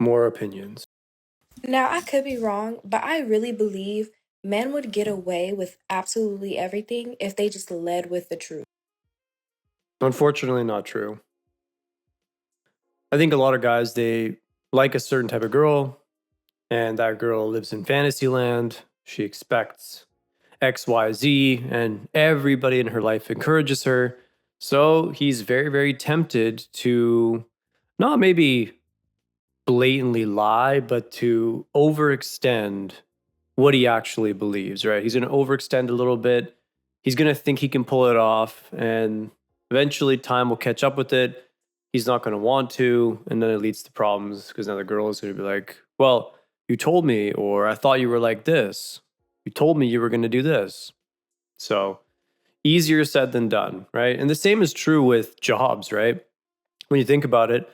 More opinions. Now, I could be wrong, but I really believe men would get away with absolutely everything if they just led with the truth. Unfortunately, not true. I think a lot of guys, they like a certain type of girl, and that girl lives in fantasy land. She expects XYZ, and everybody in her life encourages her. So he's very, very tempted to not maybe blatantly lie, but to overextend what he actually believes, right? He's going to overextend a little bit. He's going to think he can pull it off, and eventually time will catch up with it. He's not going to want to, and then it leads to problems because now the girl is going to be like, well, you told me, or I thought you were like this. You told me you were going to do this. So easier said than done, right? And the same is true with jobs, right? When you think about it,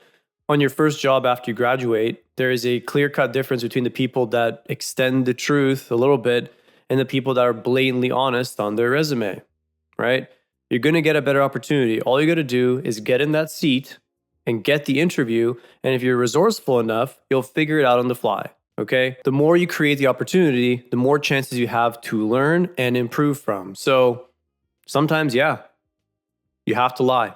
on your first job after you graduate, there is a clear cut difference between the people that extend the truth a little bit and the people that are blatantly honest on their resume, right? You're going to get a better opportunity. All you got to do is get in that seat and get the interview. And if you're resourceful enough, you'll figure it out on the fly. Okay. The more you create the opportunity, the more chances you have to learn and improve from. So sometimes, yeah, you have to lie.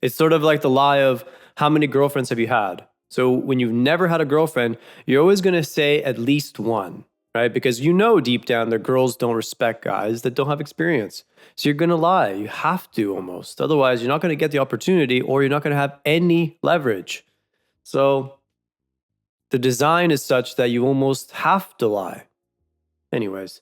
It's sort of like the lie of how many girlfriends have you had? So when you've never had a girlfriend, you're always going to say at least one, right? Because you know deep down that girls don't respect guys that don't have experience. So you're going to lie. You have to almost. Otherwise, you're not going to get the opportunity or you're not going to have any leverage. So the design is such that you almost have to lie. Anyways,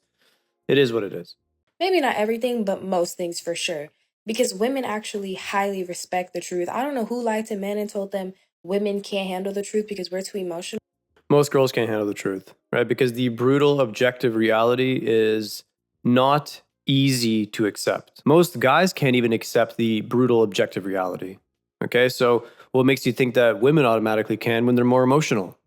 it is what it is. Maybe not everything, but most things for sure. Because women actually highly respect the truth. I don't know who lied to men and told them women can't handle the truth because we're too emotional. Most girls can't handle the truth, right? Because the brutal objective reality is not easy to accept. Most guys can't even accept the brutal objective reality. Okay, so what makes you think that women automatically can when they're more emotional?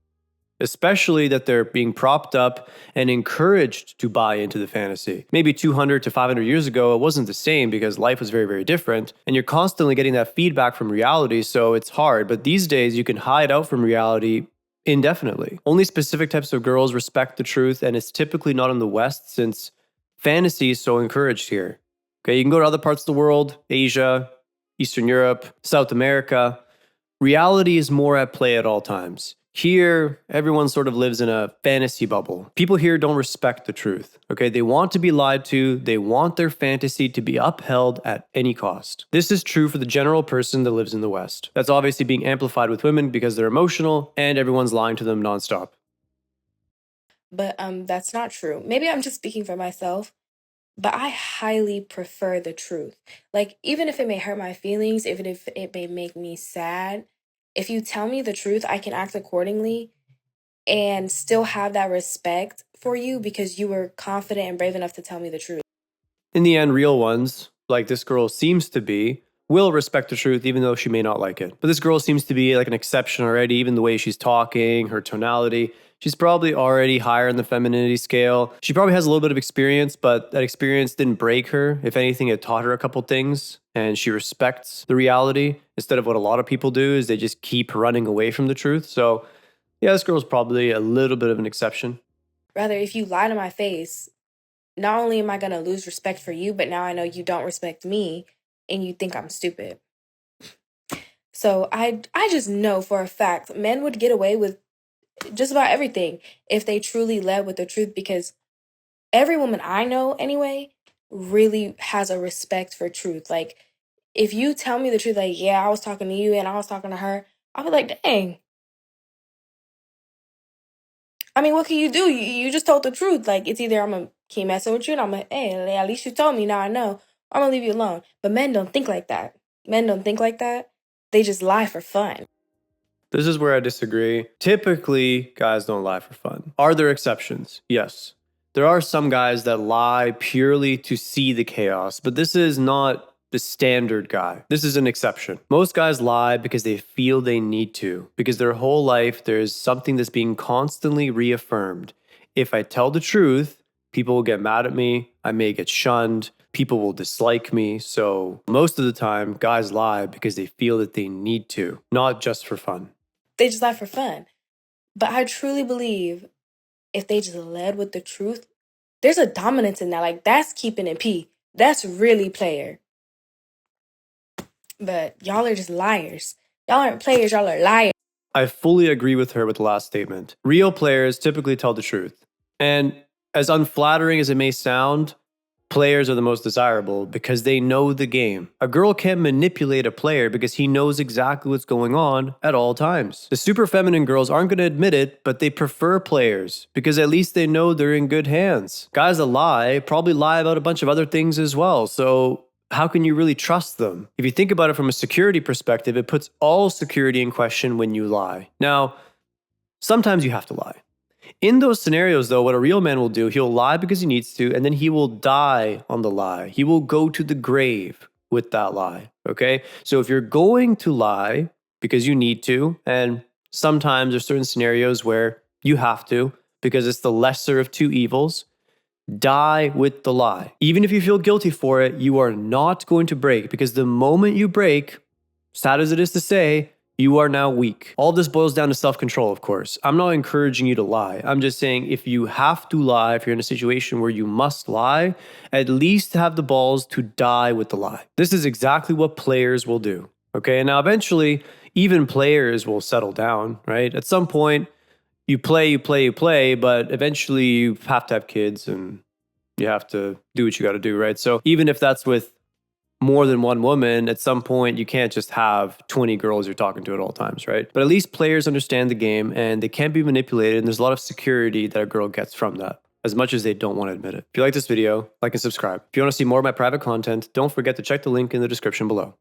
Especially that they're being propped up and encouraged to buy into the fantasy. Maybe 200 to 500 years ago, it wasn't the same because life was very, very different. And you're constantly getting that feedback from reality, so it's hard. But these days, you can hide out from reality indefinitely. Only specific types of girls respect the truth, and it's typically not in the West since fantasy is so encouraged here. Okay, you can go to other parts of the world, Asia, Eastern Europe, South America. Reality is more at play at all times. Here, everyone sort of lives in a fantasy bubble. People here don't respect the truth, okay? They want to be lied to. They want their fantasy to be upheld at any cost. This is true for the general person that lives in the West. That's obviously being amplified with women because they're emotional and everyone's lying to them nonstop. But that's not true. Maybe I'm just speaking for myself, but I highly prefer the truth. Like, even if it may hurt my feelings, even if it may make me sad, if you tell me the truth, I can act accordingly and still have that respect for you because you were confident and brave enough to tell me the truth. In the end, real ones, like this girl seems to be, will respect the truth even though she may not like it. But this girl seems to be like an exception already, even the way she's talking, her tonality. She's probably already higher in the femininity scale. She probably has a little bit of experience, but that experience didn't break her. If anything, it taught her a couple things, and she respects the reality instead of what a lot of people do is they just keep running away from the truth. So yeah, this girl's probably a little bit of an exception. Rather, if you lie to my face, not only am I going to lose respect for you, but now I know you don't respect me and you think I'm stupid. So I just know for a fact men would get away with just about everything if they truly led with the truth because every woman I know anyway really has a respect for truth. Like if you tell me the truth, like, yeah, I was talking to you and I was talking to her, I'll be like, dang. I mean, what can you do? You just told the truth. Like it's either I'm gonna keep messing with you and I'm like, hey, at least you told me, now I know. I'm gonna leave you alone. But men don't think like that. Men don't think like that. They just lie for fun. This is where I disagree. Typically, guys don't lie for fun. Are there exceptions? Yes. There are some guys that lie purely to see the chaos, but this is not the standard guy. This is an exception. Most guys lie because they feel they need to, because their whole life there's something that's being constantly reaffirmed. If I tell the truth, people will get mad at me, I may get shunned, people will dislike me. So most of the time, guys lie because they feel that they need to, not just for fun. They just lie for fun. But I truly believe if they just led with the truth, there's a dominance in that. Like, that's keeping it P. That's really player. But y'all are just liars. Y'all aren't players, y'all are liars. I fully agree with her with the last statement. Real players typically tell the truth. And as unflattering as it may sound, players are the most desirable because they know the game. A girl can't manipulate a player because he knows exactly what's going on at all times. The super feminine girls aren't going to admit it, but they prefer players because at least they know they're in good hands. Guys that lie probably lie about a bunch of other things as well. So how can you really trust them? If you think about it from a security perspective, it puts all security in question when you lie. Now, sometimes you have to lie. In those scenarios, though, what a real man will do, he'll lie because he needs to, and then he will die on the lie. He will go to the grave with that lie, okay? So if you're going to lie because you need to, and sometimes there's certain scenarios where you have to because it's the lesser of two evils, die with the lie. Even if you feel guilty for it, you are not going to break because the moment you break, sad as it is to say, you are now weak. All this boils down to self-control, of course. I'm not encouraging you to lie. I'm just saying if you have to lie, if you're in a situation where you must lie, at least have the balls to die with the lie. This is exactly what players will do. Okay, now eventually, even players will settle down, right? At some point, you play, but eventually you have to have kids and you have to do what you got to do, right? So even if that's with more than one woman, at some point you can't just have 20 girls you're talking to at all times, right? But at least players understand the game and they can't be manipulated, and there's a lot of security that a girl gets from that, as much as they don't want to admit it. If you like this video, like and subscribe. If you want to see more of my private content, don't forget to check the link in the description below.